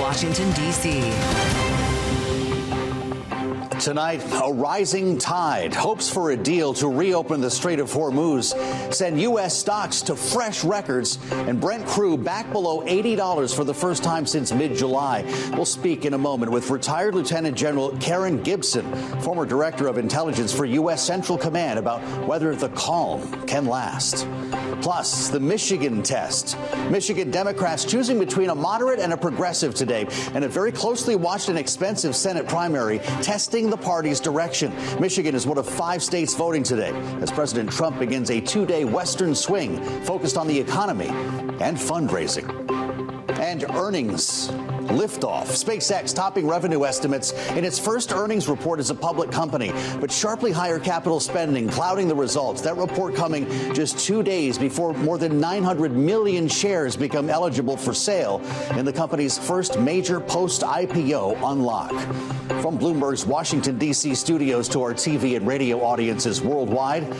Washington, D.C. Tonight, a rising tide. Hopes for a deal to reopen the Strait of Hormuz send U.S. stocks to fresh records, and Brent crude back below $80 for the first time since mid-July. We'll speak in a moment with retired Lieutenant General Karen Gibson, former Director of Intelligence for U.S. Central Command, about whether the calm can last. Plus, the Michigan test. Michigan Democrats choosing between a moderate and a progressive today, and a very closely watched and expensive Senate primary testing the party's direction. Michigan is one of 5 states voting today as President Trump begins a 2-day Western swing focused on the economy and fundraising. And earnings. Liftoff. SpaceX topping revenue estimates in its first earnings report as a public company, but sharply higher capital spending clouding the results. That report coming just 2 days before more than 900 million shares become eligible for sale in the company's first major post-IPO unlock. From Bloomberg's Washington, D.C. studios to our TV and radio audiences worldwide,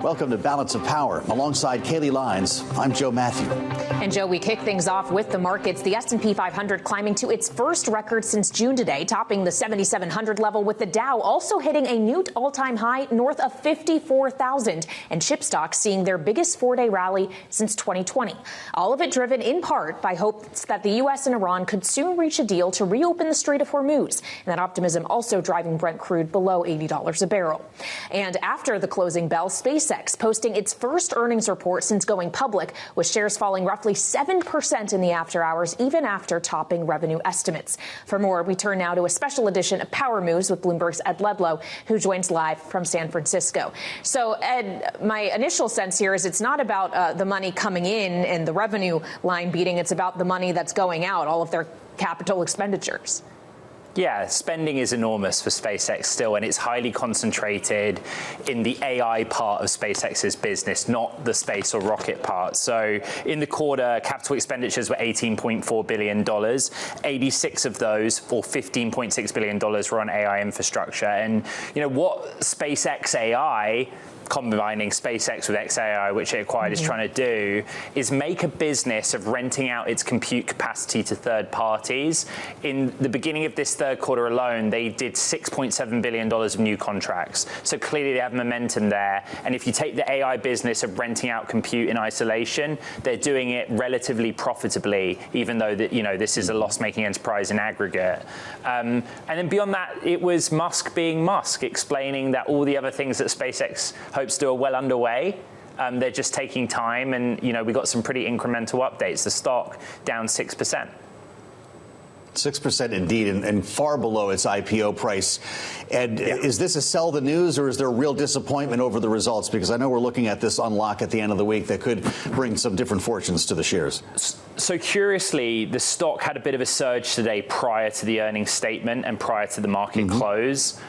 welcome to Balance of Power. Alongside Kaylee Lyons, I'm Joe Matthew. And Joe, we kick things off with the markets. The S&P 500 climbing to its first record since June today, topping the 7,700 level, with the Dow also hitting a new all-time high north of 54,000, and chip stocks seeing their biggest 4-day rally since 2020. All of it driven in part by hopes that the U.S. and Iran could soon reach a deal to reopen the Strait of Hormuz, and that optimism also driving Brent crude below $80 a barrel. And after the closing bell, SpaceX posting its first earnings report since going public, with shares falling roughly 7% in the after hours, even after topping revenue estimates. For more, we turn now to a special edition of Power Moves with Bloomberg's Ed Ledlow, who joins live from San Francisco. So, Ed, my initial sense here is it's not about the money coming in and the revenue line beating. It's about the money that's going out, all of their capital expenditures. Yeah, spending is enormous for SpaceX still, and it's highly concentrated in the AI part of SpaceX's business, not the space or rocket part. So in the quarter, capital expenditures were $18.4 billion. 86 of those, or $15.6 billion, were on AI infrastructure. And, you know, what SpaceX AI, combining SpaceX with xAI, which it acquired, is trying to do is make a business of renting out its compute capacity to third parties. In the beginning of this third quarter alone, they did $6.7 billion of new contracts. So clearly they have momentum there. And if you take the AI business of renting out compute in isolation, they're doing it relatively profitably, even though that, you know, this is a loss-making enterprise in aggregate. And then beyond that, it was Musk being Musk, explaining that all the other things that SpaceX hopes to are well underway. They're just taking time, and you know, we got some pretty incremental updates. The stock down 6%. 6% indeed, and far below its IPO price. And is this a sell the news, or is there real disappointment over the results? Because I know we're looking at this unlock at the end of the week that could bring some different fortunes to the shares. So curiously, the stock had a bit of a surge today prior to the earnings statement and prior to the market close.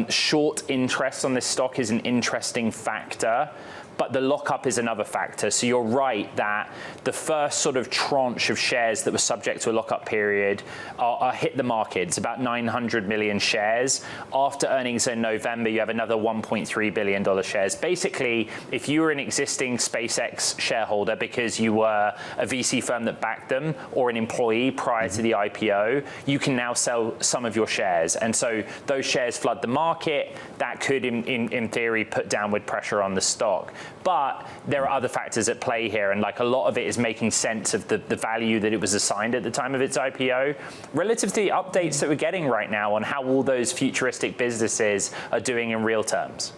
Short interest on this stock is an interesting factor, but the lockup is another factor. So you're right that the first sort of tranche of shares that were subject to a lockup period are hit the market. It's about 900 million shares. After earnings in November, you have another $1.3 billion shares. Basically, if you were an existing SpaceX shareholder because you were a VC firm that backed them or an employee prior to the IPO, you can now sell some of your shares. And so those shares flood the market. That could, in theory, put downward pressure on the stock. But there are other factors at play here, and like a lot of it is making sense of the value that it was assigned at the time of its IPO, relative to the updates that we're getting right now on how all those futuristic businesses are doing in real terms.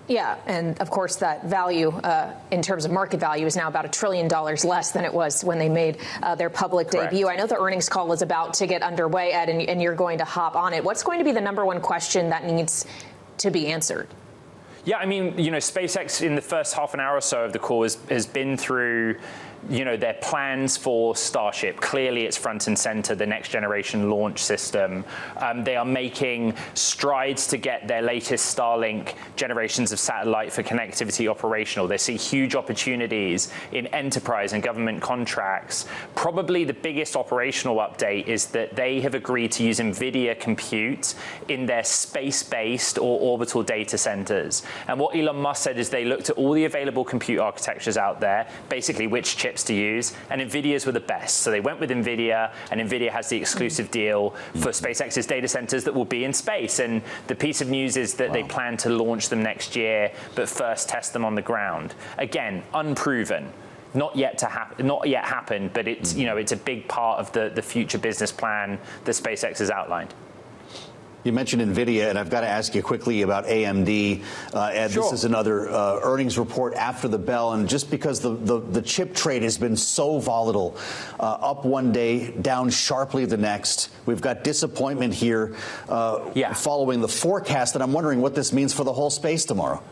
Yeah, and of course that value in terms of market value is now about $1 trillion less than it was when they made their public debut. I know the earnings call is about to get underway, Ed, and you're going to hop on it. What's going to be the number one question that needs to be answered? Yeah, I mean, you know, SpaceX in the first half an hour or so of the call has been through, you know, their plans for Starship. Clearly, it's front and center, the next generation launch system. They are making strides to get their latest Starlink generations of satellite for connectivity operational. They see huge opportunities in enterprise and government contracts. Probably the biggest operational update is that they have agreed to use NVIDIA compute in their space-based or orbital data centers. And what Elon Musk said is they looked at all the available compute architectures out there, basically which chip chips to use, and NVIDIA's were the best. So they went with NVIDIA, and NVIDIA has the exclusive deal for SpaceX's data centers that will be in space. And the piece of news is that they plan to launch them next year, but first test them on the ground. Again, unproven. Not yet happened, but it's it's a big part of the future business plan that SpaceX has outlined. You mentioned NVIDIA, and I've got to ask you quickly about AMD. Ed, Sure. This is another earnings report after the bell, and just because the chip trade has been so volatile, up one day, down sharply the next, we've got disappointment here following the forecast, and I'm wondering what this means for the whole space tomorrow.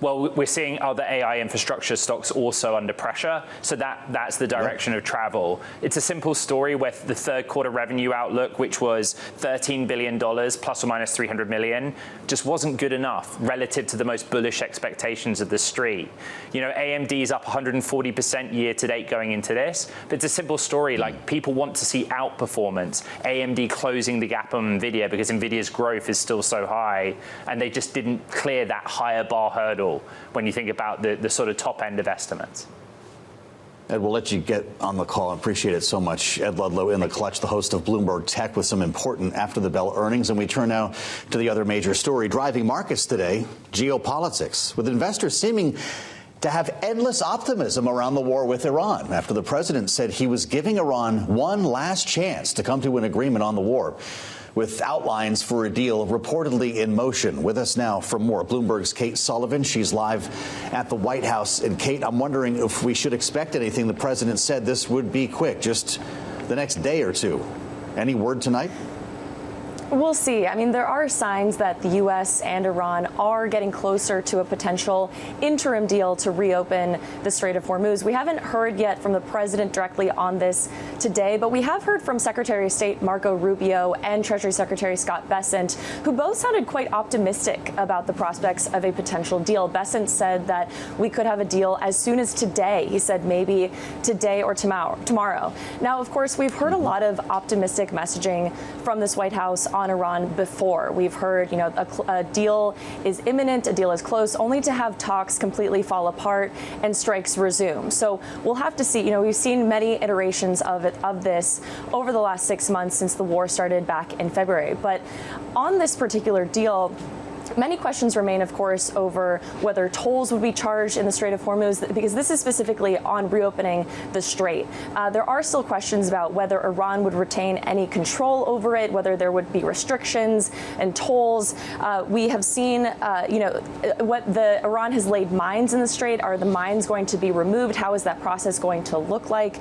Well, we're seeing other AI infrastructure stocks also under pressure, so that's the direction of travel. It's a simple story with the third quarter revenue outlook, which was $13 billion plus or minus 300 million, just wasn't good enough relative to the most bullish expectations of the street. AMD is up 140% year to date going into this, but it's a simple story. Like, people want to see outperformance, AMD closing the gap on NVIDIA because NVIDIA's growth is still so high, and they just didn't clear that higher bar hurdle when you think about the sort of top end of estimates. Ed, we'll let you get on the call. I appreciate it so much. Ed Ludlow in the clutch, the host of Bloomberg Tech, with some important after-the-bell earnings. And we turn now to the other major story driving markets today, geopolitics, with investors seeming to have endless optimism around the war with Iran after the president said he was giving Iran one last chance to come to an agreement on the war, with outlines for a deal reportedly in motion. With us now for more, Bloomberg's Kate Sullivan. She's live at the White House. And Kate, I'm wondering if we should expect anything. The president said this would be quick, just the next day or two. Any word tonight? We'll see. I mean, there are signs that the U.S. and Iran are getting closer to a potential interim deal to reopen the Strait of Hormuz. We haven't heard yet from the president directly on this today, but we have heard from Secretary of State Marco Rubio and Treasury Secretary Scott Bessent, who both sounded quite optimistic about the prospects of a potential deal. Bessent said that we could have a deal as soon as today. He said maybe today or tomorrow. Now, of course, we've heard a lot of optimistic messaging from this White House on Iran before. We've heard, a deal is imminent, a deal is close, only to have talks completely fall apart and strikes resume. So we'll have to see. We've seen many iterations of this over the last 6 months since the war started back in February. But on this particular deal, many questions remain, of course, over whether tolls would be charged in the Strait of Hormuz, because this is specifically on reopening the Strait. There are still questions about whether Iran would retain any control over it, whether there would be restrictions and tolls. We have seen, Iran has laid mines in the Strait. Are the mines going to be removed? How is that process going to look like?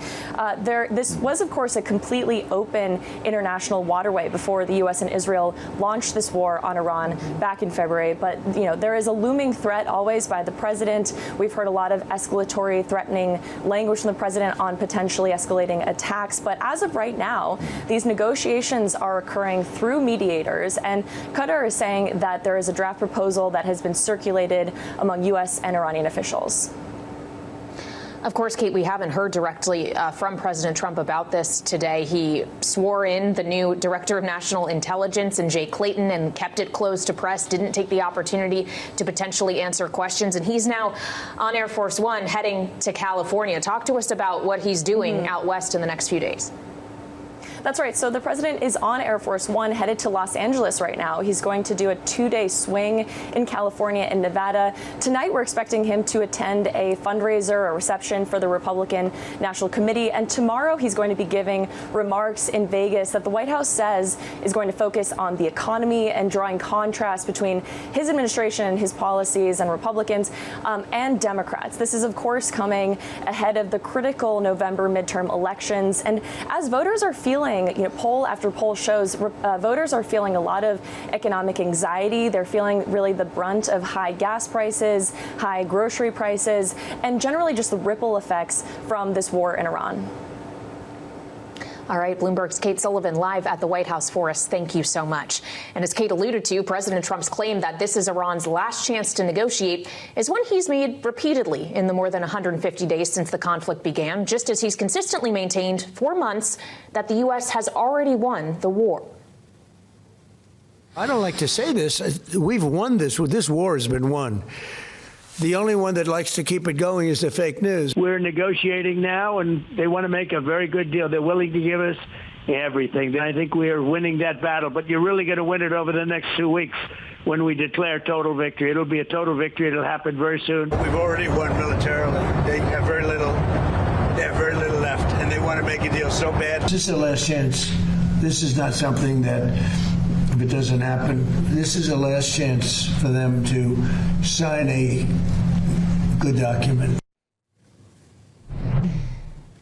This was, of course, a completely open international waterway before the U.S. and Israel launched this war on Iran back in February. But, there is a looming threat always by the president. We've heard a lot of escalatory, threatening language from the president on potentially escalating attacks. But as of right now, these negotiations are occurring through mediators. And Qatar is saying that there is a draft proposal that has been circulated among U.S. and Iranian officials. Of course, Kate, we haven't heard directly from President Trump about this today. He swore in the new Director of National Intelligence and Jay Clayton and kept it closed to press, didn't take the opportunity to potentially answer questions. And he's now on Air Force One heading to California. Talk to us about what he's doing out west in the next few days. That's right. So the president is on Air Force One headed to Los Angeles right now. He's going to do a 2-day swing in California and Nevada. Tonight, we're expecting him to attend a fundraiser, a reception for the Republican National Committee. And tomorrow, he's going to be giving remarks in Vegas that the White House says is going to focus on the economy and drawing contrast between his administration and his policies and Republicans and Democrats. This is, of course, coming ahead of the critical November midterm elections. And as voters are feeling, poll after poll shows voters are feeling a lot of economic anxiety. They're feeling really the brunt of high gas prices, high grocery prices, and generally just the ripple effects from this war in Iran. All right, Bloomberg's Kate Sullivan live at the White House for us. Thank you so much. And as Kate alluded to, President Trump's claim that this is Iran's last chance to negotiate is one he's made repeatedly in the more than 150 days since the conflict began, just as he's consistently maintained for months that the U.S. has already won the war. I don't like to say this. We've won this. This war has been won. The only one that likes to keep it going is the fake news. We're negotiating now, and they want to make a very good deal. They're willing to give us everything. I think we are winning that battle, but you're really going to win it over the next 2 weeks when we declare total victory. It'll be a total victory. It'll happen very soon. We've already won militarily. They have very little. They have very little left, and they want to make a deal so bad. This is the last chance. This is not something that, if it doesn't happen, this is the last chance for them to sign a good document.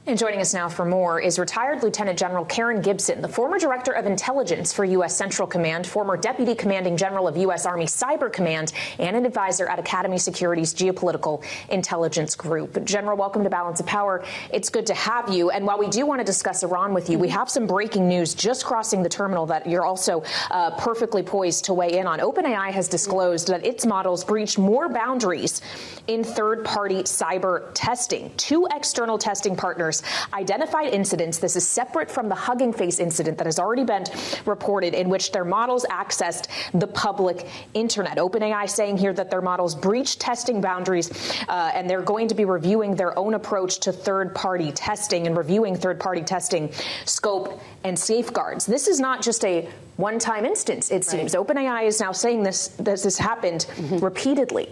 And joining us now for more is retired Lieutenant General Karen Gibson, the former Director of Intelligence for U.S. Central Command, former Deputy Commanding General of U.S. Army Cyber Command, and an advisor at Academy Security's Geopolitical Intelligence Group. General, welcome to Balance of Power. It's good to have you. And while we do want to discuss Iran with you, we have some breaking news just crossing the terminal that you're also perfectly poised to weigh in on. OpenAI has disclosed that its models breached more boundaries in third-party cyber testing. 2 external testing partners identified incidents. This is separate from the Hugging Face incident that has already been reported, in which their models accessed the public internet. OpenAI saying here that their models breached testing boundaries, and they're going to be reviewing their own approach to third-party testing and reviewing third-party testing scope and safeguards. This is not just a one-time instance, it seems. Right. OpenAI is now saying this has happened repeatedly.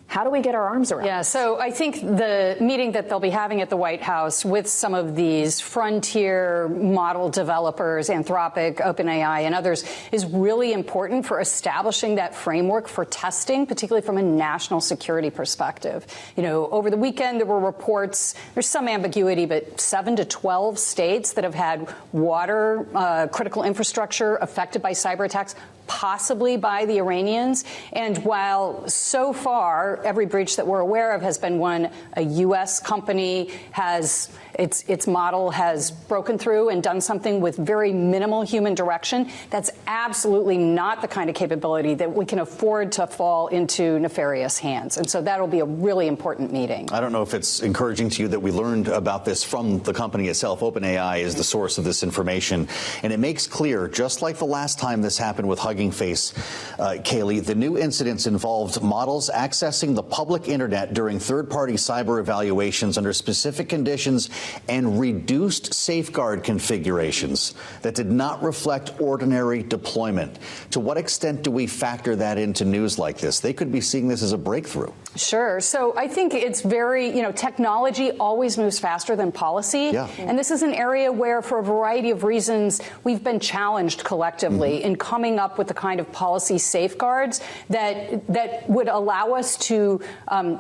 How do we get our arms around? Yeah, so I think the meeting that they'll be having at the White House with some of these frontier model developers, Anthropic, OpenAI, and others, is really important for establishing that framework for testing, particularly from a national security perspective. You know, over the weekend, there were reports, there's some ambiguity, but 7 to 12 states that have had water, critical infrastructure affected by cyber attacks, possibly by the Iranians. And while so far every breach that we're aware of has been one a U.S. company has its model has broken through and done something with very minimal human direction, that's absolutely not the kind of capability that we can afford to fall into nefarious hands. And so that'll be a really important meeting. I don't know if it's encouraging to you that we learned about this from the company itself. OpenAI is the source of this information. And it makes clear, just like the last time this happened with Hugging Face, Kayleigh, the new incidents involved models accessing the public internet during third-party cyber evaluations under specific conditions and reduced safeguard configurations that did not reflect ordinary deployment. To what extent do we factor that into news like this? They could be seeing this as a breakthrough. Sure. So I think it's very, technology always moves faster than policy. Yeah. And this is an area where, for a variety of reasons, we've been challenged collectively in coming up with the kind of policy safeguards that would allow us to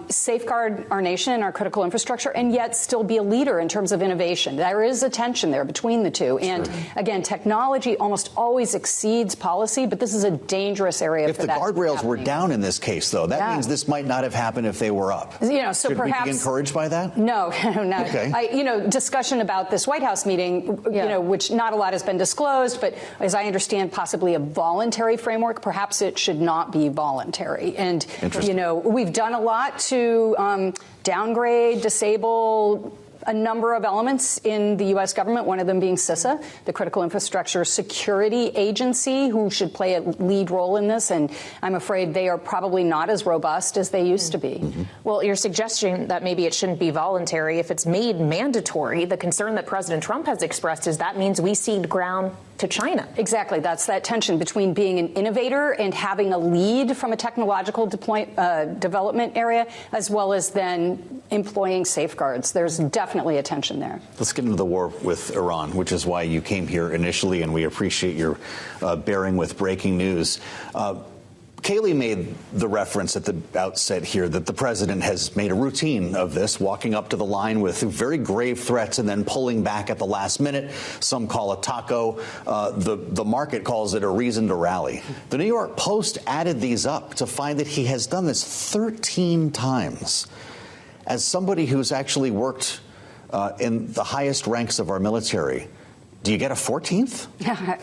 safeguard our nation and our critical infrastructure and yet still be a leader in terms of innovation. There is a tension there between the two. And again, technology almost always exceeds policy, but this is a dangerous area for that. If the guardrails were down in this case, though, that means this might not have happened if they were up. So should perhaps we be encouraged by that? No, no. Okay. Discussion about this White House meeting, which not a lot has been disclosed, but as I understand, possibly a voluntary framework. Perhaps it should not be voluntary. And, we've done a lot to downgrade, disable a number of elements in the U.S. government, one of them being CISA, the Critical Infrastructure Security Agency, who should play a lead role in this. And I'm afraid they are probably not as robust as they used to be. Mm-hmm. Well, you're suggesting that maybe it shouldn't be voluntary. If it's made mandatory, the concern that President Trump has expressed is that means we cede ground to China. Exactly. That's that tension between being an innovator and having a lead from a technological development area, as well as then employing safeguards. There's definitely a tension there. Let's get into the war with Iran, which is why you came here initially, and we appreciate your bearing with breaking news. Kayleigh made the reference at the outset here that the president has made a routine of this, walking up to the line with very grave threats and then pulling back at the last minute. Some call it taco. The market calls it a reason to rally. The New York Post added these up to find that he has done this 13 times. As somebody who's actually worked in the highest ranks of our military, do you get a 14th?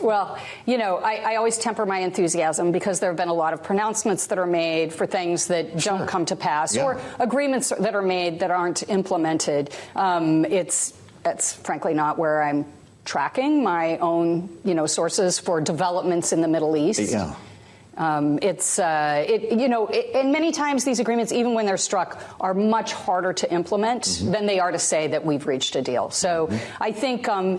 Well, I always temper my enthusiasm because there have been a lot of pronouncements that are made for things that don't come to pass or agreements that are made that aren't implemented. That's frankly not where I'm tracking my own, sources for developments in the Middle East. Yeah. And many times these agreements, even when they're struck, are much harder to implement than they are to say that we've reached a deal. So I think I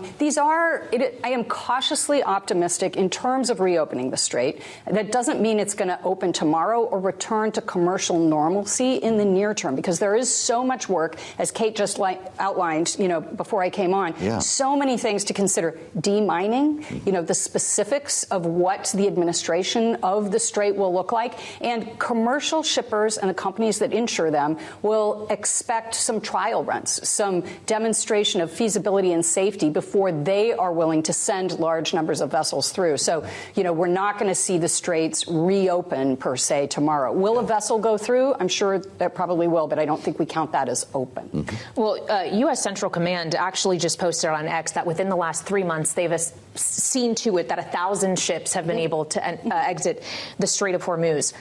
am cautiously optimistic in terms of reopening the Strait. That doesn't mean it's going to open tomorrow or return to commercial normalcy in the near term, because there is so much work, as Kate just outlined, before I came on, so many things to consider. Demining, the specifics of what the administration of the Strait will look like, and commercial shippers and the companies that insure them will expect some trial runs, some demonstration of feasibility and safety before they are willing to send large numbers of vessels through. So, we're not going to see the Straits reopen per se tomorrow. Will a vessel go through? I'm sure that probably will, but I don't think we count that as open. Well, U.S. Central Command actually just posted on X that within the last 3 months, they've seen to it that 1,000 ships have been able to exit the Strait of Hormuz.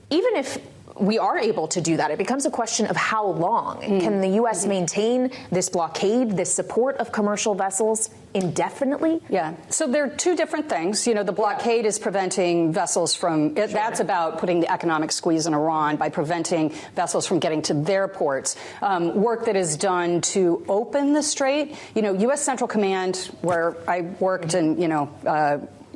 Even if we are able to do that, it becomes a question of how long. Can the U.S. maintain this blockade, this support of commercial vessels indefinitely? Yeah. So there are two different things. The blockade is preventing vessels from, that's about putting the economic squeeze on Iran by preventing vessels from getting to their ports. Work that is done to open the Strait. U.S. Central Command, where I worked and,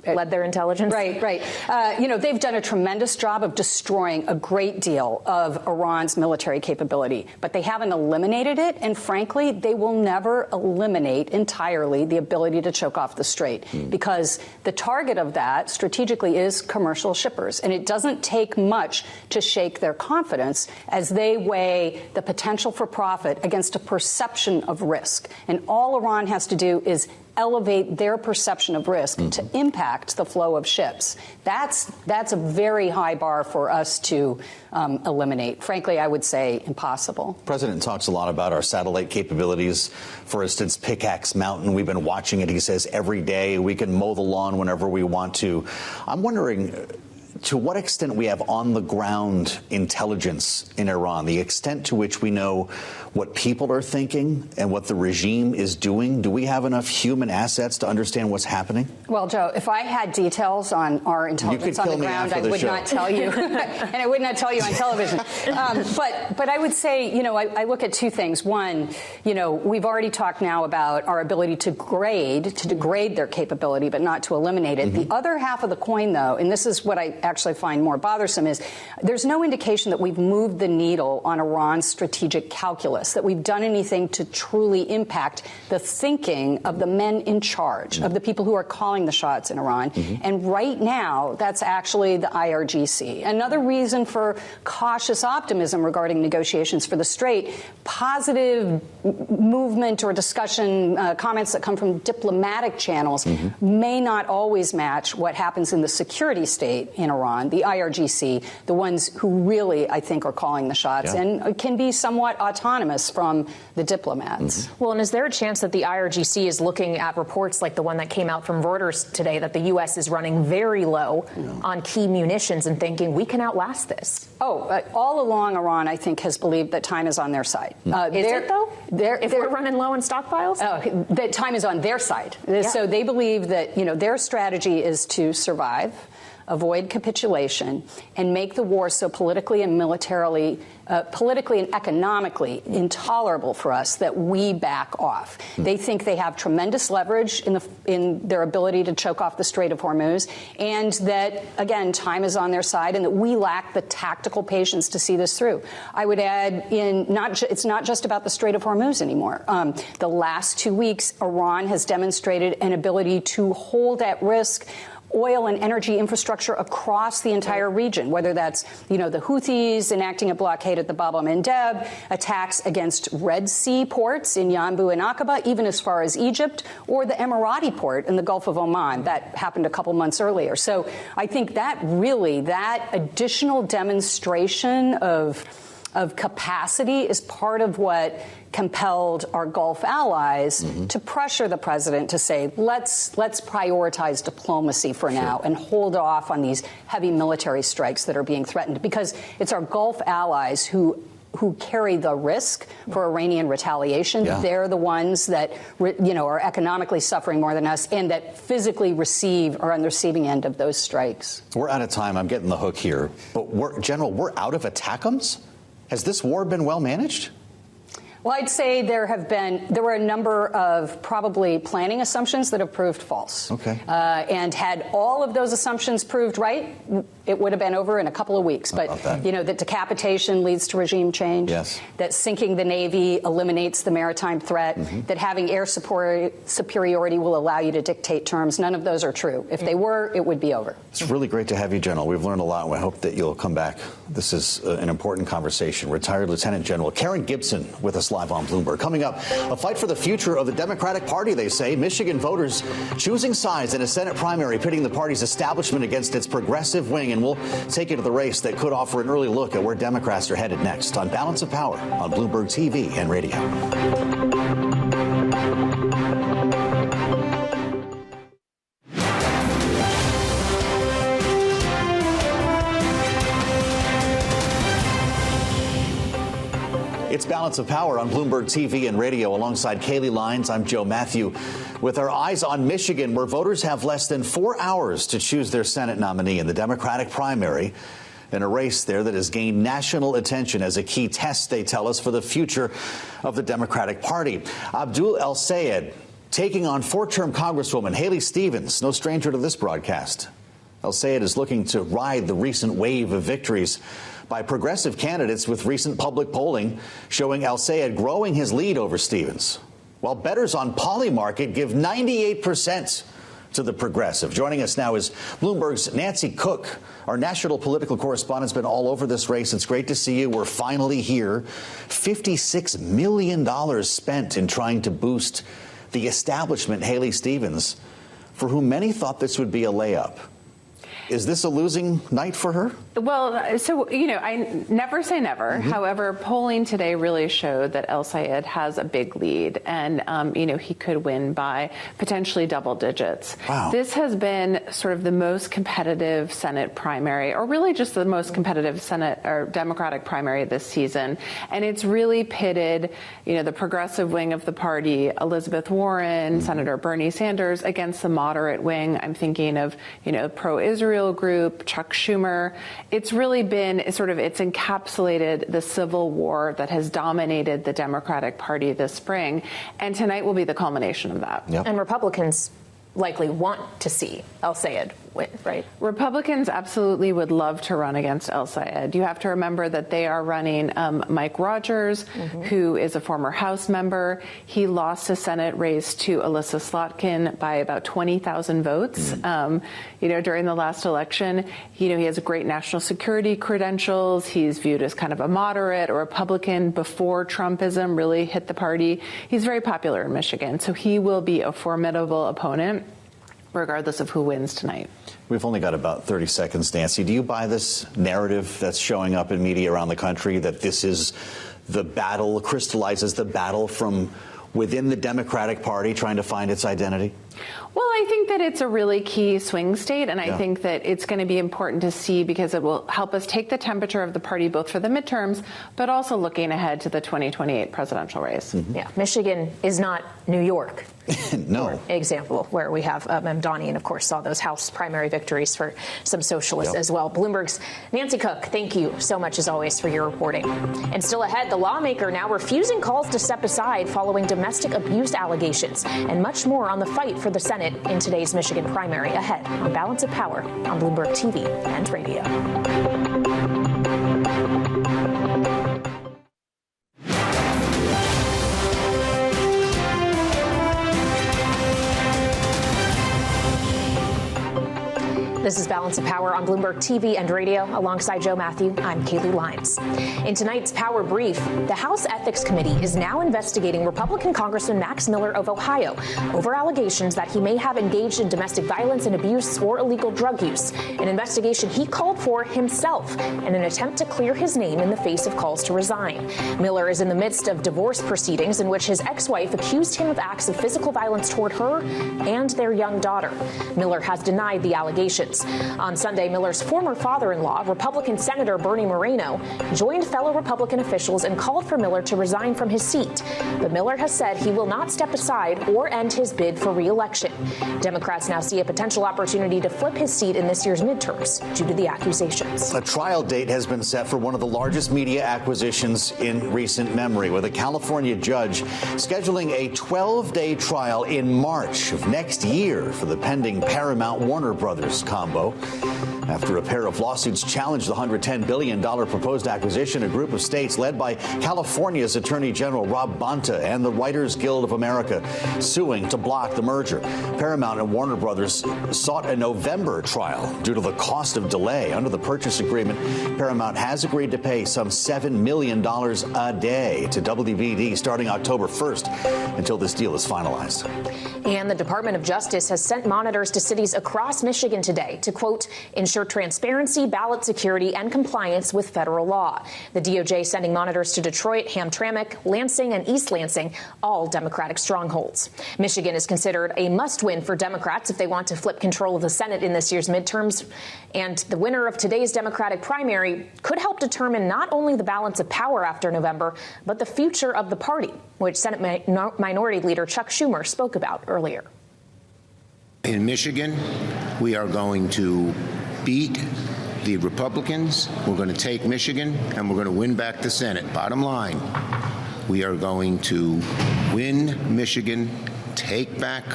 led their intelligence. Right. They've done a tremendous job of destroying a great deal of Iran's military capability, but they haven't eliminated it. And frankly, they will never eliminate entirely the ability to choke off the Strait, because the target of that strategically is commercial shippers. And it doesn't take much to shake their confidence as they weigh the potential for profit against a perception of risk. And all Iran has to do is elevate their perception of risk to impact the flow of ships. That's a very high bar for us to eliminate. Frankly, I would say impossible. The President talks a lot about our satellite capabilities. For instance, Pickaxe Mountain, we've been watching it. He says every day we can mow the lawn whenever we want to. I'm wondering to what extent we have on-the-ground intelligence in Iran, the extent to which we know what people are thinking and what the regime is doing. Do we have enough human assets to understand what's happening? Well, Joe, if I had details on our intelligence on the ground, I would not tell you, and I would not tell you on television. But I would say, I look at two things. One, we've already talked now about our ability to degrade their capability, but not to eliminate it. The other half of the coin, though, and this is what I actually find more bothersome, is there's no indication that we've moved the needle on Iran's strategic calculus, that we've done anything to truly impact the thinking of the men in charge, of the people who are calling the shots in Iran. And right now, that's actually the IRGC. Another reason for cautious optimism regarding negotiations for the Strait, positive movement or discussion, comments that come from diplomatic channels may not always match what happens in the security state in Iran, the IRGC, the ones who really, I think, are calling the shots and can be somewhat autonomous from the diplomats. Well, and is there a chance that the IRGC is looking at reports like the one that came out from Reuters today that the U.S. is running very low on key munitions and thinking we can outlast this? All along, Iran, I think, has believed that time is on their side. Is it, though? If we're running low on stockpiles? That time is on their side. So they believe that, their strategy is to survive, avoid capitulation, and make the war so politically and militarily, politically and economically intolerable for us that we back off. They think they have tremendous leverage in their ability to choke off the Strait of Hormuz, and that, again, time is on their side, and that we lack the tactical patience to see this through. I would add, it's not just about the Strait of Hormuz anymore. The last 2 weeks, Iran has demonstrated an ability to hold at risk oil and energy infrastructure across the entire region, whether that's, the Houthis enacting a blockade at the Bab el-Mandeb, attacks against Red Sea ports in Yanbu and Aqaba, even as far as Egypt, or the Emirati port in the Gulf of Oman. That happened a couple months earlier. So I think that additional demonstration of capacity is part of what compelled our Gulf allies to pressure the president to say, let's prioritize diplomacy for now and hold off on these heavy military strikes that are being threatened, because it's our Gulf allies who who carry the risk for Iranian retaliation. Yeah. They're the ones that, are economically suffering more than us and that physically are on the receiving end of those strikes. We're out of time. I'm getting the hook here. But, General, we're out of ATACMS? Has this war been well managed? Well, I'd say there were a number of probably planning assumptions that have proved false. Okay. And had all of those assumptions proved right, it would have been over in a couple of weeks. But, that decapitation leads to regime change. Yes. That sinking the Navy eliminates the maritime threat. Mm-hmm. That having air superiority will allow you to dictate terms. None of those are true. If they were, it would be over. It's really great to have you, General. We've learned a lot, and we hope that you'll come back. This is an important conversation. Retired Lieutenant General Karen Gibson with us live on Bloomberg. Coming up, a fight for the future of the Democratic Party, they say. Michigan voters choosing sides in a Senate primary, pitting the party's establishment against its progressive wing. And we'll take you to the race that could offer an early look at where Democrats are headed next on Balance of Power on Bloomberg TV and radio. It's Balance of Power on Bloomberg TV and radio. Alongside Kaylee Lyons, I'm Joe Matthew. With our eyes on Michigan, where voters have less than 4 hours to choose their Senate nominee in the Democratic primary, in a race there that has gained national attention as a key test, they tell us, for the future of the Democratic Party. Abdul El-Sayed taking on four-term Congresswoman Haley Stevens, no stranger to this broadcast. El-Sayed is looking to ride the recent wave of victories by progressive candidates, with recent public polling showing El-Sayed growing his lead over Stevens, while bettors on Polymarket give 98% to the progressive. Joining us now is Bloomberg's Nancy Cook. Our national political correspondent's been all over this race. It's great to see you. We're finally here. $56 million spent in trying to boost the establishment, Haley Stevens, for whom many thought this would be a layup. Is this a losing night for her? Well, so, I never say never. Mm-hmm. However, polling today really showed that El-Sayed has a big lead and, he could win by potentially double digits. Wow. This has been sort of the most competitive Senate primary, or really just the most competitive Senate or Democratic primary this season. And it's really pitted, the progressive wing of the party, Elizabeth Warren, Senator Bernie Sanders, against the moderate wing. I'm thinking of, pro-Israel group, Chuck Schumer. It's really been it's encapsulated the civil war that has dominated the Democratic Party this spring. And tonight will be the culmination of that. Yep. And Republicans likely want to see El-Sayed win, right? Republicans absolutely would love to run against El-Sayed. You have to remember that they are running Mike Rogers, who is a former House member. He lost a Senate race to Alyssa Slotkin by about 20,000 votes, during the last election. He has great national security credentials. He's viewed as kind of a moderate, a Republican before Trumpism really hit the party. He's very popular in Michigan, so he will be a formidable opponent, regardless of who wins tonight. We've only got about 30 seconds, Nancy. Do you buy this narrative that's showing up in media around the country that this is the battle, crystallizes the battle from within the Democratic Party trying to find its identity? Well, I think that it's a really key swing state, and I think that it's going to be important to see because it will help us take the temperature of the party both for the midterms, but also looking ahead to the 2028 presidential race. Mm-hmm. Yeah, Michigan is not New York. No. For example, where we have Mamdani, and of course saw those House primary victories for some socialists as well. Bloomberg's Nancy Cook, thank you so much as always for your reporting. And still ahead, the lawmaker now refusing calls to step aside following domestic abuse allegations, and much more on the fight for the Senate in today's Michigan primary. Ahead on Balance of Power on Bloomberg TV and radio. This is Balance of Power on Bloomberg TV and radio. Alongside Joe Matthew, I'm Kaylee Lyons. In tonight's Power Brief, the House Ethics Committee is now investigating Republican Congressman Max Miller of Ohio over allegations that he may have engaged in domestic violence and abuse or illegal drug use, an investigation he called for himself in an attempt to clear his name in the face of calls to resign. Miller is in the midst of divorce proceedings in which his ex-wife accused him of acts of physical violence toward her and their young daughter. Miller has denied the allegations. Texas. On Sunday, Miller's former father-in-law, Republican Senator Bernie Moreno, joined fellow Republican officials and called for Miller to resign from his seat. But Miller has said he will not step aside or end his bid for re-election. Democrats now see a potential opportunity to flip his seat in this year's midterms due to the accusations. A trial date has been set for one of the largest media acquisitions in recent memory, with a California judge scheduling a 12-day trial in March of next year for the pending Paramount-Warner Brothers combo. After a pair of lawsuits challenged the $110 billion proposed acquisition, a group of states led by California's Attorney General Rob Bonta and the Writers Guild of America suing to block the merger. Paramount and Warner Brothers sought a November trial due to the cost of delay. Under the purchase agreement, Paramount has agreed to pay some $7 million a day to WBD starting October 1st until this deal is finalized. And the Department of Justice has sent monitors to cities across Michigan today to, quote, ensure transparency, ballot security, and compliance with federal law. The DOJ sending monitors to Detroit, Hamtramck, Lansing, and East Lansing, all Democratic strongholds. Michigan is considered a must-win for Democrats if they want to flip control of the Senate in this year's midterms. And the winner of today's Democratic primary could help determine not only the balance of power after November, but the future of the party, which Senate Minority Leader Chuck Schumer spoke about earlier. In Michigan, we are going to beat the Republicans. We're going to take Michigan, and we're going to win back the Senate. Bottom line, we are going to win Michigan, take back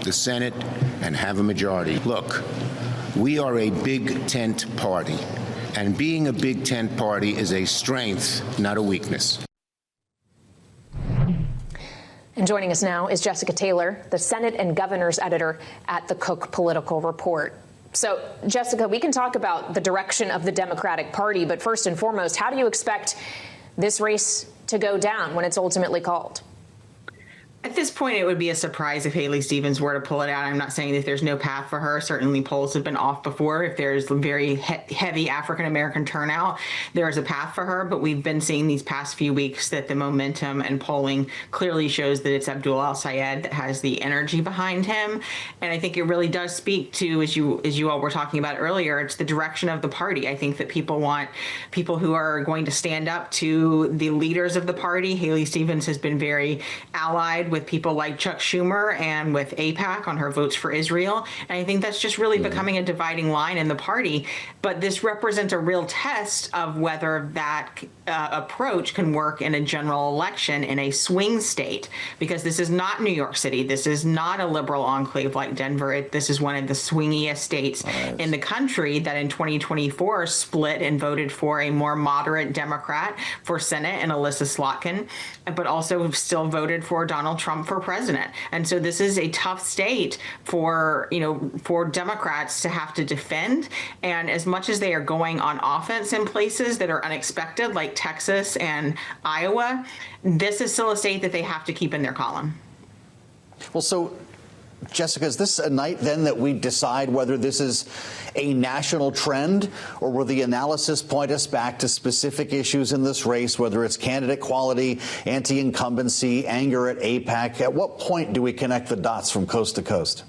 the Senate, and have a majority. Look, we are a big tent party, and being a big tent party is a strength, not a weakness. And joining us now is Jessica Taylor, the Senate and Governors editor at the Cook Political Report. So, Jessica, we can talk about the direction of the Democratic Party, but first and foremost, how do you expect this race to go down when it's ultimately called? At this point, it would be a surprise if Haley Stevens were to pull it out. I'm not saying that there's no path for her. Certainly polls have been off before. If there's very heavy African-American turnout, there is a path for her. But we've been seeing these past few weeks that the momentum and polling clearly shows that it's Abdul al-Sayed that has the energy behind him. And I think it really does speak to, as you all were talking about earlier, it's the direction of the party. I think that people want people who are going to stand up to the leaders of the party. Haley Stevens has been very allied with people like Chuck Schumer and with AIPAC on her votes for Israel. And I think that's just really becoming a dividing line in the party. But this represents a real test of whether that approach can work in a general election in a swing state, because this is not New York City. This is not a liberal enclave like Denver. This is one of the swingiest states in the country that in 2024 split and voted for a more moderate Democrat for Senate and Alyssa Slotkin, but also still voted for Donald Trump for president. And so this is a tough state for Democrats to have to defend. And as much as they are going on offense in places that are unexpected, like Texas and Iowa, this is still a state that they have to keep in their column. Well, so Jessica, is this a night then that we decide whether this is a national trend, or will the analysis point us back to specific issues in this race, whether it's candidate quality, anti-incumbency, anger at AIPAC? At what point do we connect the dots from coast to coast?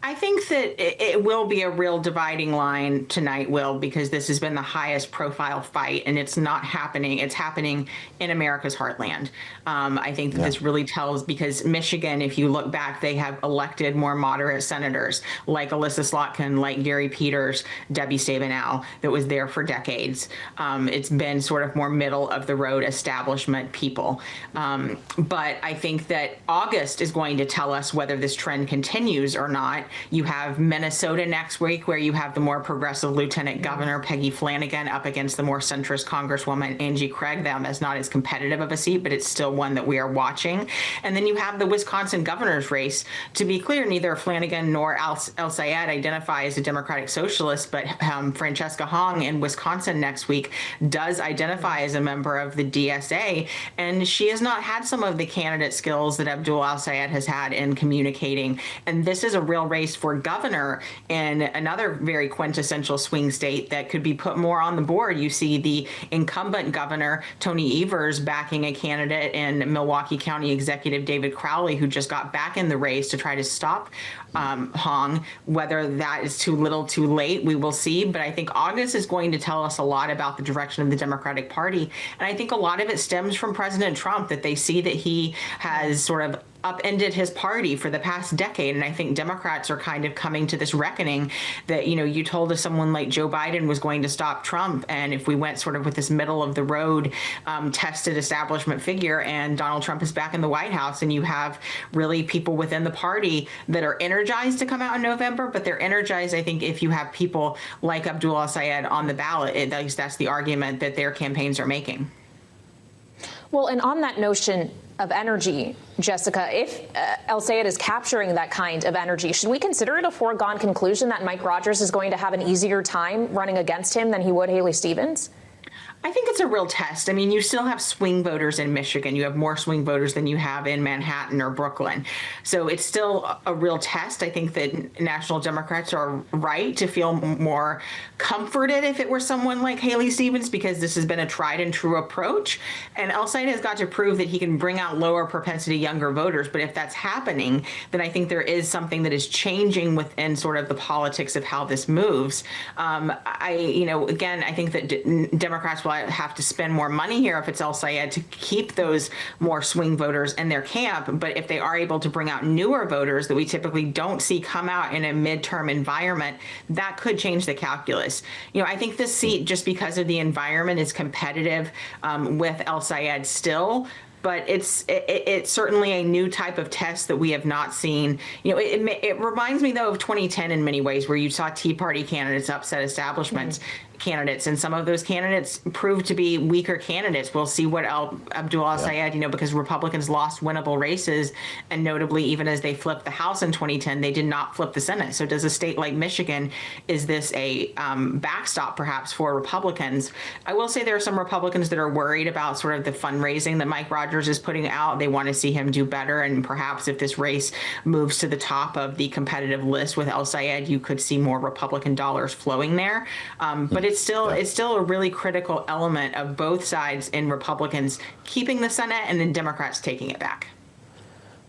I think that it will be a real dividing line tonight, Will, because this has been the highest profile fight, and it's not happening. It's happening in America's heartland. I think that this really tells, because Michigan, if you look back, they have elected more moderate senators like Alyssa Slotkin, like Gary Peters, Debbie Stabenow, that was there for decades. It's been sort of more middle of the road establishment people. But I think that August is going to tell us whether this trend continues or not. You have Minnesota next week, where you have the more progressive Lieutenant Governor Peggy Flanagan up against the more centrist Congresswoman Angie Craig. That's not as competitive of a seat, but it's still one that we are watching. And then you have the Wisconsin governor's race. To be clear, neither Flanagan nor al-Sayed identify as a Democratic socialist, but Francesca Hong in Wisconsin next week does identify as a member of the DSA, and she has not had some of the candidate skills that Abdul al-Sayed has had in communicating. And this is a real race race for governor in another very quintessential swing state that could be put more on the board. You see the incumbent governor, Tony Evers, backing a candidate in Milwaukee County Executive David Crowley, who just got back in the race to try to stop Hong. Whether that is too little, too late, we will see. But I think August is going to tell us a lot about the direction of the Democratic Party. And I think a lot of it stems from President Trump, that they see that he has sort of upended his party for the past decade. And I think Democrats are kind of coming to this reckoning that, you know, you told us someone like Joe Biden was going to stop Trump. And if we went sort of with this middle of the road tested establishment figure, and Donald Trump is back in the White House, and you have really people within the party that are energized to come out in November, but they're energized, I think, if you have people like Abdul al-Sayed on the ballot. At least that's the argument that their campaigns are making. Well, and on that notion of energy, Jessica, if al-Sayed is capturing that kind of energy, should we consider it a foregone conclusion that Mike Rogers is going to have an easier time running against him than he would Haley Stevens? I think it's a real test. I mean, you still have swing voters in Michigan. You have more swing voters than you have in Manhattan or Brooklyn. So it's still a real test. I think that national Democrats are right to feel more comforted if it were someone like Haley Stevens, because this has been a tried and true approach. And al-Sayed has got to prove that he can bring out lower propensity younger voters. But if that's happening, then I think there is something that is changing within sort of the politics of how this moves. Again, I think that Democrats will have to spend more money here if it's al-Sayed to keep those more swing voters in their camp. But if they are able to bring out newer voters that we typically don't see come out in a midterm environment, that could change the calculus. You know, I think this seat, just because of the environment, is competitive with al-Sayed still. But it's certainly a new type of test that we have not seen. You know, it reminds me, though, of 2010 in many ways, where you saw Tea Party candidates upset establishments. Candidates, and some of those candidates proved to be weaker candidates. We'll see what Abdul al-Sayed, because Republicans lost winnable races, and notably, even as they flipped the House in 2010, they did not flip the Senate. So does a state like Michigan, is this a backstop perhaps for Republicans? I will say there are some Republicans that are worried about sort of the fundraising that Mike Rogers is putting out. They want to see him do better, and perhaps if this race moves to the top of the competitive list with al-Sayed, you could see more Republican dollars flowing there. But it's still a really critical element of both sides, in Republicans keeping the Senate and then Democrats taking it back.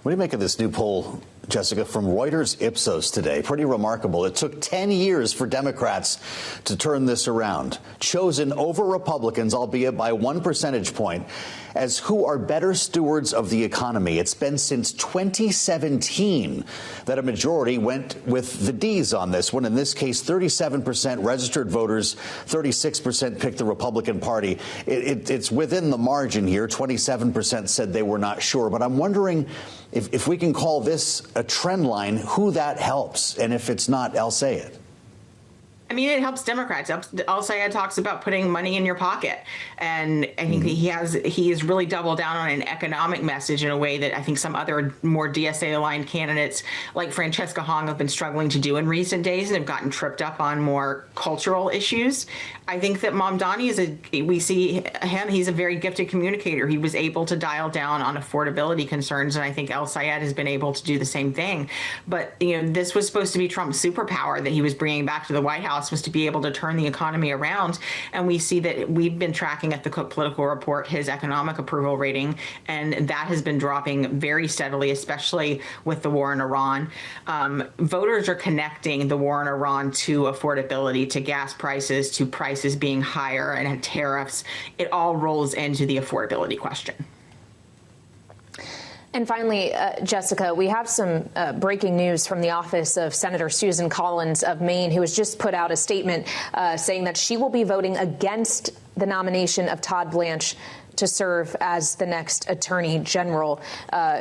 What do you make of this new poll, Jessica, from Reuters Ipsos today? Pretty remarkable. It took 10 years for Democrats to turn this around, chosen over Republicans, albeit by 1 percentage point, as who are better stewards of the economy. It's been since 2017 that a majority went with the D's on this one. In this case, 37% registered voters, 36% picked the Republican Party. It's within the margin here. 27% said they were not sure. But I'm wondering if we can call this a trend line, who that helps, and if it's not al-Sayed. I mean, it helps Democrats. Al-Sayed talks about putting money in your pocket. And I think that he has really doubled down on an economic message in a way that I think some other more DSA-aligned candidates like Francesca Hong have been struggling to do in recent days, and have gotten tripped up on more cultural issues. I think that Mamdani we see him, he's a very gifted communicator. He was able to dial down on affordability concerns, and I think al-Sayed has been able to do the same thing. But, this was supposed to be Trump's superpower that he was bringing back to the White House, was to be able to turn the economy around. And we see that we've been tracking at the Cook Political Report his economic approval rating, and that has been dropping very steadily, especially with the war in Iran. Voters are connecting the war in Iran to affordability, to gas prices, to prices being higher, and tariffs. It all rolls into the affordability question. And finally, Jessica, we have some breaking news from the office of Senator Susan Collins of Maine, who has just put out a statement saying that she will be voting against the nomination of Todd Blanche to serve as the next Attorney General.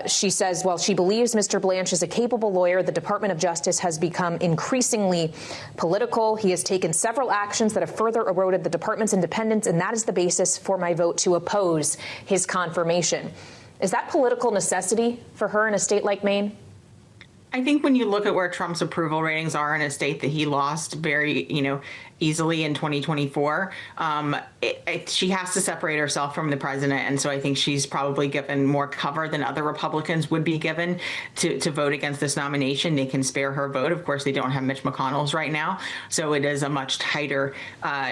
She says, while she believes Mr. Blanche is a capable lawyer, the Department of Justice has become increasingly political. He has taken several actions that have further eroded the department's independence, and that is the basis for my vote to oppose his confirmation. Is that political necessity for her in a state like Maine? I think when you look at where Trump's approval ratings are in a state that he lost very, easily in 2024. She has to separate herself from the president, and so I think she's probably given more cover than other Republicans would be given to vote against this nomination. They can spare her vote. Of course, they don't have Mitch McConnell's right now, so it is a much tighter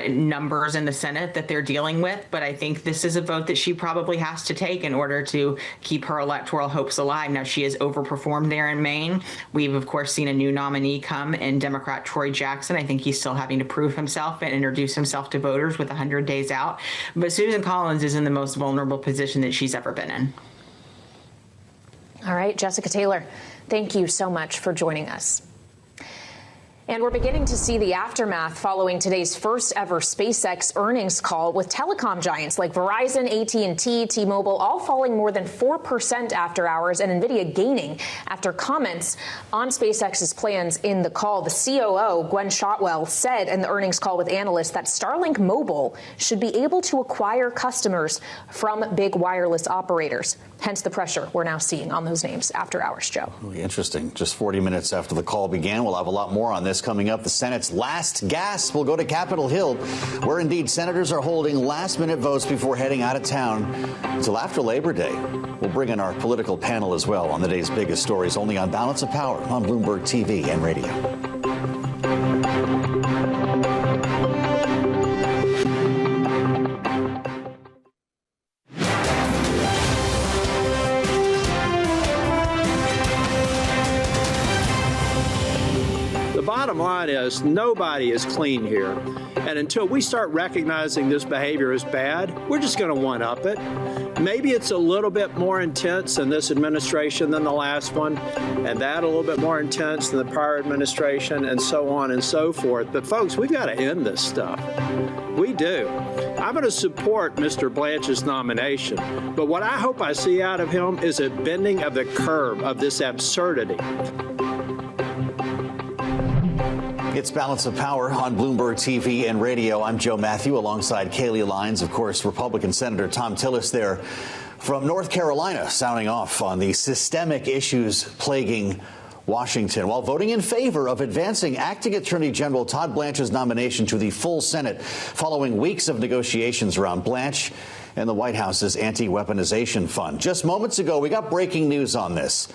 numbers in the Senate that they're dealing with. But I think this is a vote that she probably has to take in order to keep her electoral hopes alive. Now, she has overperformed there in Maine. We've, of course, seen a new nominee come in Democrat Troy Jackson. I think he's still having to prove himself and introduce himself to voters with 100 days out. But Susan Collins is in the most vulnerable position that she's ever been in. All right, Jessica Taylor, thank you so much for joining us. And we're beginning to see the aftermath following today's first ever SpaceX earnings call, with telecom giants like Verizon, AT&T, T-Mobile all falling more than 4% after hours, and NVIDIA gaining after comments on SpaceX's plans in the call. The COO, Gwen Shotwell, said in the earnings call with analysts that Starlink Mobile should be able to acquire customers from big wireless operators. Hence the pressure we're now seeing on those names after hours, Joe. Really interesting. Just 40 minutes after the call began. We'll have a lot more on this coming up. The Senate's last gasp will go to Capitol Hill, where indeed senators are holding last-minute votes before heading out of town until after Labor Day. We'll bring in our political panel as well on the day's biggest stories, only on Balance of Power on Bloomberg TV and radio. The bottom line is nobody is clean here. And until we start recognizing this behavior is bad, we're just going to one-up it. Maybe it's a little bit more intense in this administration than the last one, and that a little bit more intense than the prior administration, and so on and so forth. But folks, we've got to end this stuff. We do. I'm going to support Mr. Blanche's nomination, but what I hope I see out of him is a bending of the curve of this absurdity. It's Balance of Power on Bloomberg TV and radio. I'm Joe Matthew alongside Kaylee Lyons, of course, Republican Senator Tom Tillis there from North Carolina, sounding off on the systemic issues plaguing Washington, while voting in favor of advancing Acting Attorney General Todd Blanche's nomination to the full Senate following weeks of negotiations around Blanche and the White House's anti-weaponization fund. Just moments ago, we got breaking news on this.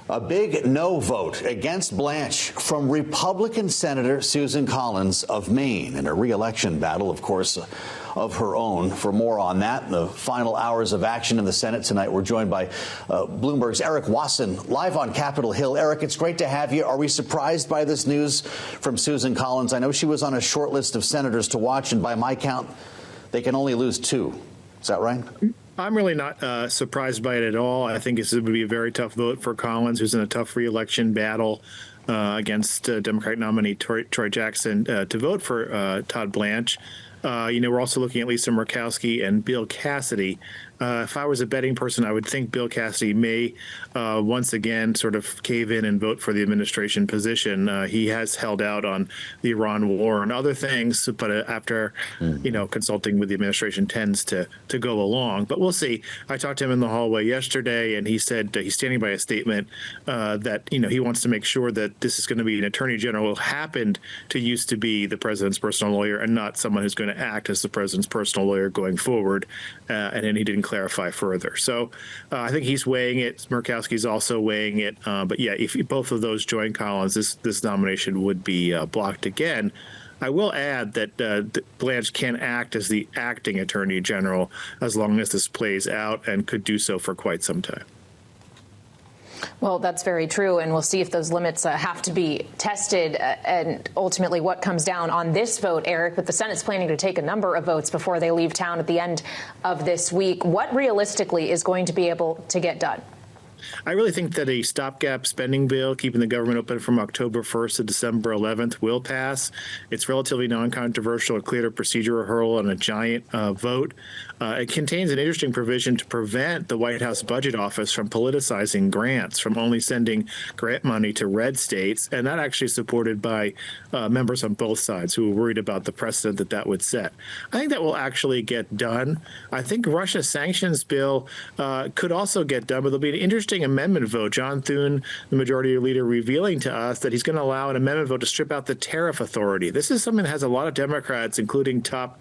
A big no vote against Blanche from Republican Senator Susan Collins of Maine in a re-election battle, of course, of her own. For more on that, in the final hours of action in the Senate tonight, we're joined by Bloomberg's Erik Wasson, live on Capitol Hill. Erik, it's great to have you. Are we surprised by this news from Susan Collins? I know she was on a short list of senators to watch, and by my count, they can only lose 2. Is that right? I'm really not surprised by it at all. I think this would be a very tough vote for Collins, who's in a tough re-election battle against Democratic nominee Troy Jackson to vote for Todd Blanche. We're also looking at Lisa Murkowski and Bill Cassidy. If I was a betting person, I would think Bill Cassidy may once again sort of cave in and vote for the administration position. He has held out on the Iran war and other things, but after, consulting with the administration tends to go along. But we'll see. I talked to him in the hallway yesterday, and he said he's standing by a statement that, he wants to make sure that this is going to be an attorney general who happened to used to be the president's personal lawyer and not someone who's going to act as the president's personal lawyer going forward. And then he didn't clarify further. So I think he's weighing it. Murkowski's also weighing it. But yeah, if both of those join Collins, this nomination would be blocked again. I will add that Blanche can act as the acting attorney general as long as this plays out, and could do so for quite some time. Well, that's very true, and we'll see if those limits have to be tested and ultimately what comes down on this vote, Erik. But the Senate's planning to take a number of votes before they leave town at the end of this week. What realistically is going to be able to get done? I really think that a stopgap spending bill keeping the government open from October 1st to December 11th will pass. It's relatively non-controversial, a clear procedural hurdle, and a giant vote. It contains an interesting provision to prevent the White House Budget Office from politicizing grants, from only sending grant money to red states, and that actually is supported by members on both sides who are worried about the precedent that would set. I think that will actually get done. I think Russia's sanctions bill could also get done, but there'll be an interesting interesting amendment vote. John Thune, the majority leader, revealing to us that he's going to allow an amendment vote to strip out the tariff authority. This is something that has a lot of Democrats, including top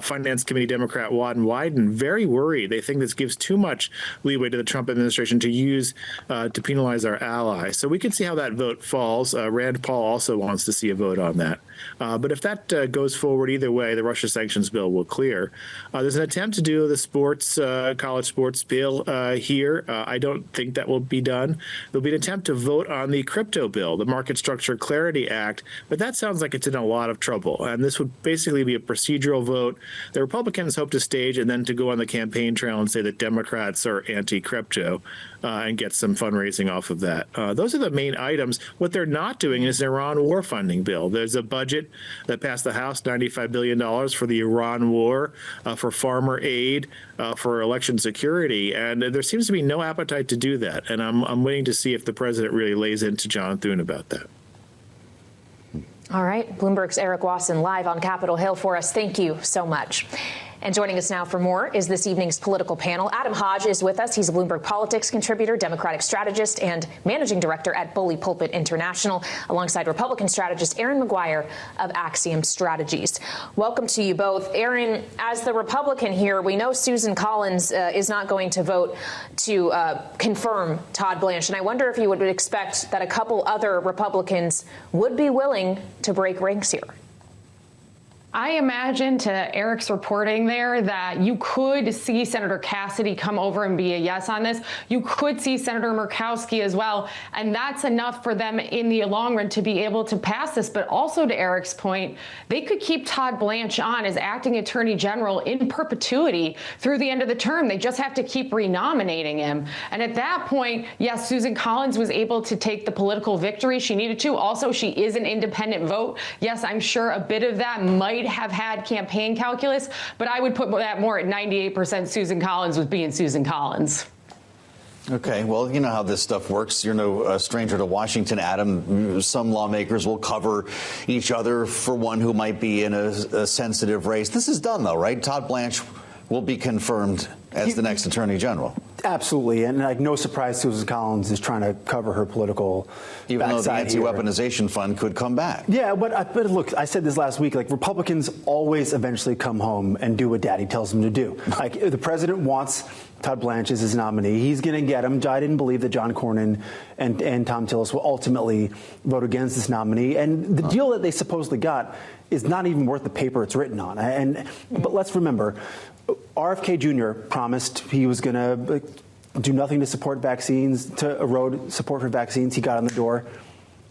Finance Committee Democrat Wyden, very worried. They think this gives too much leeway to the Trump administration to use to penalize our allies. So we can see how that vote falls. Rand Paul also wants to see a vote on that. But if that goes forward either way, the Russia sanctions bill will clear. There's an attempt to do the sports, college sports bill here. I don't think that will be done. There'll be an attempt to vote on the crypto bill, the Market Structure Clarity Act, but that sounds like it's in a lot of trouble. And this would basically be a procedural vote. The Republicans hope to stage and then to go on the campaign trail and say that Democrats are anti-crypto and get some fundraising off of that. Those are the main items. What they're not doing is an Iran war funding bill. There's a budget that passed the House, $95 billion for the Iran war, for farmer aid, for election security. And there seems to be no appetite to do that. And I'm waiting to see if the president really lays into John Thune about that. All right. Bloomberg's Erik Wasson live on Capitol Hill for us. Thank you so much. And joining us now for more is this evening's political panel. Adam Hodge is with us. He's a Bloomberg politics contributor, Democratic strategist, and managing director at Bully Pulpit International, alongside Republican strategist Aaron McGuire of Axiom Strategies. Welcome to you both. Aaron, as the Republican here, we know Susan Collins is not going to vote to confirm Todd Blanche. And I wonder if you would expect that a couple other Republicans would be willing to break ranks here. I imagine, to Erik's reporting there, that you could see Senator Cassidy come over and be a yes on this. You could see Senator Murkowski as well. And that's enough for them in the long run to be able to pass this. But also, to Erik's point, they could keep Todd Blanche on as acting attorney general in perpetuity through the end of the term. They just have to keep renominating him. And at that point, yes, Susan Collins was able to take the political victory she needed to. Also, she is an independent vote. Yes, I'm sure a bit of that might have had campaign calculus, but I would put that more at 98% Susan Collins with being Susan Collins. Okay, well, you know how this stuff works. You're no stranger to Washington, Adam. Some lawmakers will cover each other for one who might be in a sensitive race. This is done, though, right? Todd Blanche will be confirmed as the next attorney general. Absolutely, and like no surprise, Susan Collins is trying to cover her political. Even though the anti-weaponization fund could come back. Yeah, but look, I said this last week. Like, Republicans always eventually come home and do what Daddy tells them to do. Like, if the president wants Todd Blanche as his nominee, he's going to get him. I didn't believe that John Cornyn and Tom Tillis will ultimately vote against this nominee. And the deal that they supposedly got is not even worth the paper it's written on. But let's remember, RFK Jr. promised he was going to do nothing to support vaccines, to erode support for vaccines. He got on the door.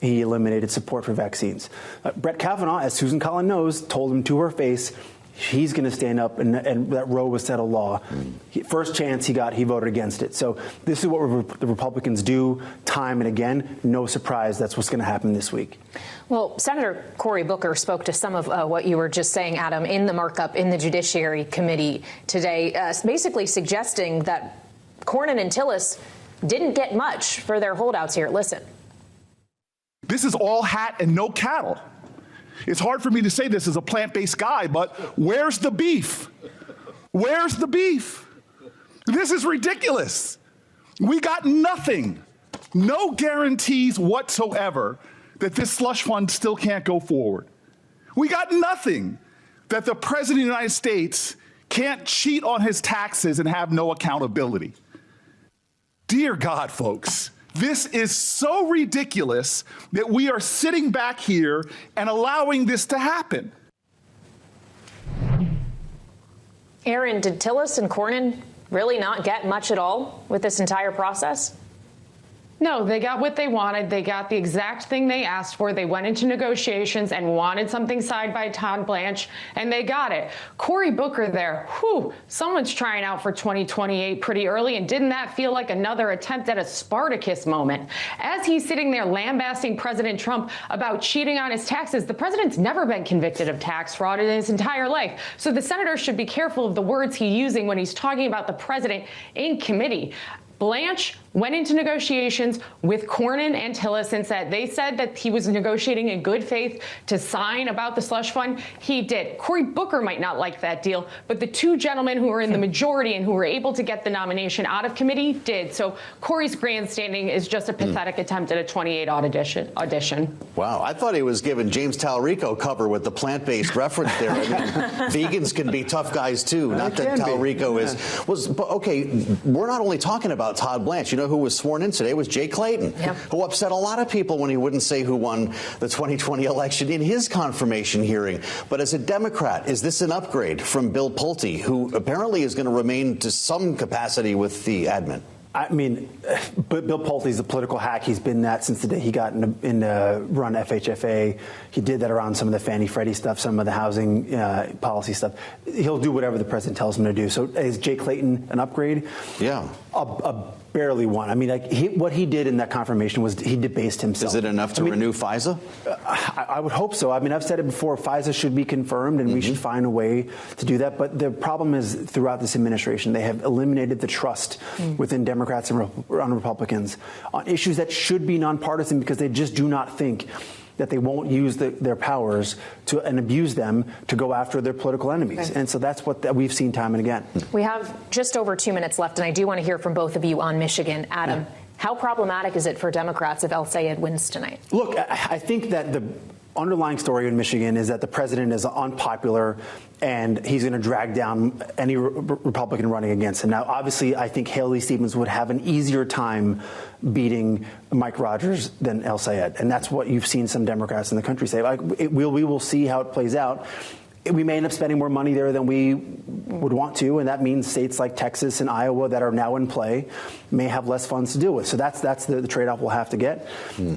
He eliminated support for vaccines. Brett Kavanaugh, as Susan Collins knows, told him to her face, he's going to stand up, and that Roe was settled law. First chance he got, he voted against it. So this is what the Republicans do time and again. No surprise, that's what's going to happen this week. Well, Senator Cory Booker spoke to some of what you were just saying, Adam, in the markup in the Judiciary Committee today, basically suggesting that Cornyn and Tillis didn't get much for their holdouts here. Listen. This is all hat and no cattle. It's hard for me to say this as a plant-based guy, but where's the beef? Where's the beef? This is ridiculous. We got nothing, no guarantees whatsoever that this slush fund still can't go forward. We got nothing that the President of the United States can't cheat on his taxes and have no accountability. Dear God, folks. This is so ridiculous that we are sitting back here and allowing this to happen. Aaron, did Tillis and Cornyn really not get much at all with this entire process? No, they got what they wanted. They got the exact thing they asked for. They went into negotiations and wanted something signed by Todd Blanche, and they got it. Cory Booker there, someone's trying out for 2028 pretty early, and didn't that feel like another attempt at a Spartacus moment? As he's sitting there lambasting President Trump about cheating on his taxes, the president's never been convicted of tax fraud in his entire life. So the senator should be careful of the words he's using when he's talking about the president in committee. Blanche went into negotiations with Cornyn and Tillerson. They said that he was negotiating in good faith to sign about the slush fund. He did. Cory Booker might not like that deal, but the two gentlemen who are in the majority and who were able to get the nomination out of committee did. So Cory's grandstanding is just a pathetic attempt at a 28 audition. Wow, I thought he was giving James Talarico cover with the plant-based reference there. I mean, vegans can be tough guys too. Not that Talarico was. But okay, we're not only talking about Todd Blanche. You know who was sworn in today was Jay Clayton, who upset a lot of people when he wouldn't say who won the 2020 election in his confirmation hearing. But as a Democrat, is this an upgrade from Bill Pulte, who apparently is going to remain to some capacity with the admin? I mean, but Bill Pulte's a political hack. He's been that since the day he got in run FHFA. He did that around some of the Fannie Freddie stuff, some of the housing policy stuff. He'll do whatever the president tells him to do. So is Jay Clayton an upgrade? Yeah. Barely one. I mean, what he did in that confirmation was he debased himself. Is it enough to renew FISA? I would hope so. I mean, I've said it before, FISA should be confirmed, and we should find a way to do that. But the problem is, throughout this administration, they have eliminated the trust within Democrats and Republicans on issues that should be nonpartisan because they just do not think that they won't use their powers and abuse them to go after their political enemies. And so that's what we've seen time and again. We have just over 2 minutes left, and I do want to hear from both of you on Michigan. Adam, how problematic is it for Democrats if El-Sayed wins tonight? Look, I think that the underlying story in Michigan is that the president is unpopular and he's going to drag down any Republican running against him. Now, obviously, I think Haley Stevens would have an easier time beating Mike Rogers than El-Sayed. And that's what you've seen some Democrats in the country say. We will see how it plays out. We may end up spending more money there than we would want to, and that means states like Texas and Iowa that are now in play may have less funds to deal with. So that's the trade-off we'll have to get.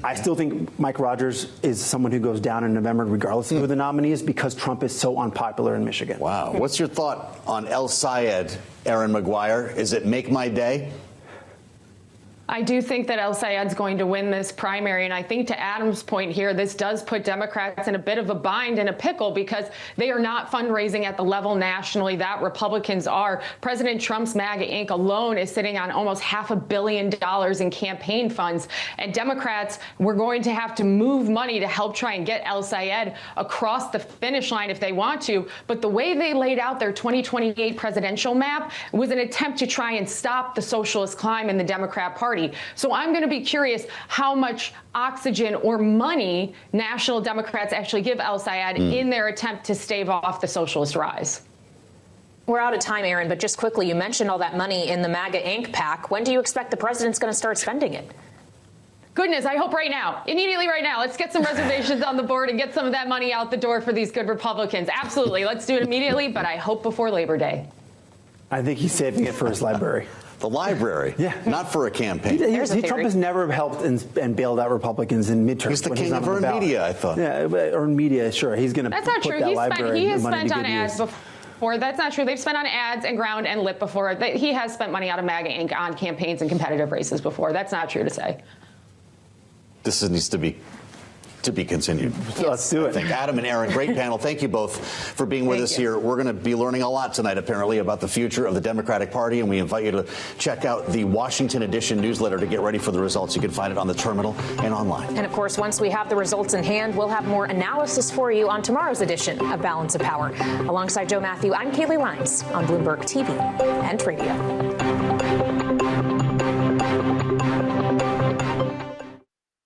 I still think Mike Rogers is someone who goes down in November regardless of who the nominee is because Trump is so unpopular in Michigan. Wow. What's your thought on El-Sayed, Aaron McGuire? Is it make my day? I do think that El-Sayed's going to win this primary, and I think to Adam's point here, this does put Democrats in a bit of a bind and a pickle because they are not fundraising at the level nationally that Republicans are. President Trump's MAGA Inc. alone is sitting on almost $500 million in campaign funds, and Democrats were going to have to move money to help try and get El-Sayed across the finish line if they want to, but the way they laid out their 2028 presidential map was an attempt to try and stop the socialist climb in the Democrat Party. So I'm going to be curious how much oxygen or money national Democrats actually give El-Sayed in their attempt to stave off the socialist rise. We're out of time, Aaron, but just quickly, you mentioned all that money in the MAGA Inc. PAC. When do you expect the president's going to start spending it? Goodness, I hope right now, immediately right now. Let's get some reservations on the board and get some of that money out the door for these good Republicans. Absolutely. Let's do it immediately, but I hope before Labor Day. I think he's saving it for his library. The library, not for a campaign. Trump has never helped and bailed out Republicans in midterms. He's the king of earned media, I thought. Yeah, earned media, sure. He's going to That's not put true. that library He has money spent to on good ads use. before. That's not true. They've spent on ads and ground and lit before. He has spent money out of MAGA Inc. on campaigns and competitive races before. That's not true to say. This needs to be continued. Let's do it. Adam and Aaron, great panel. Thank you both for being with us here. We're going to be learning a lot tonight, apparently, about the future of the Democratic Party, and we invite you to check out the Washington edition newsletter to get ready for the results. You can find it on the terminal and online. And, of course, once we have the results in hand, we'll have more analysis for you on tomorrow's edition of Balance of Power. Alongside Joe Matthew, I'm Kaylee Lines on Bloomberg TV and Radio.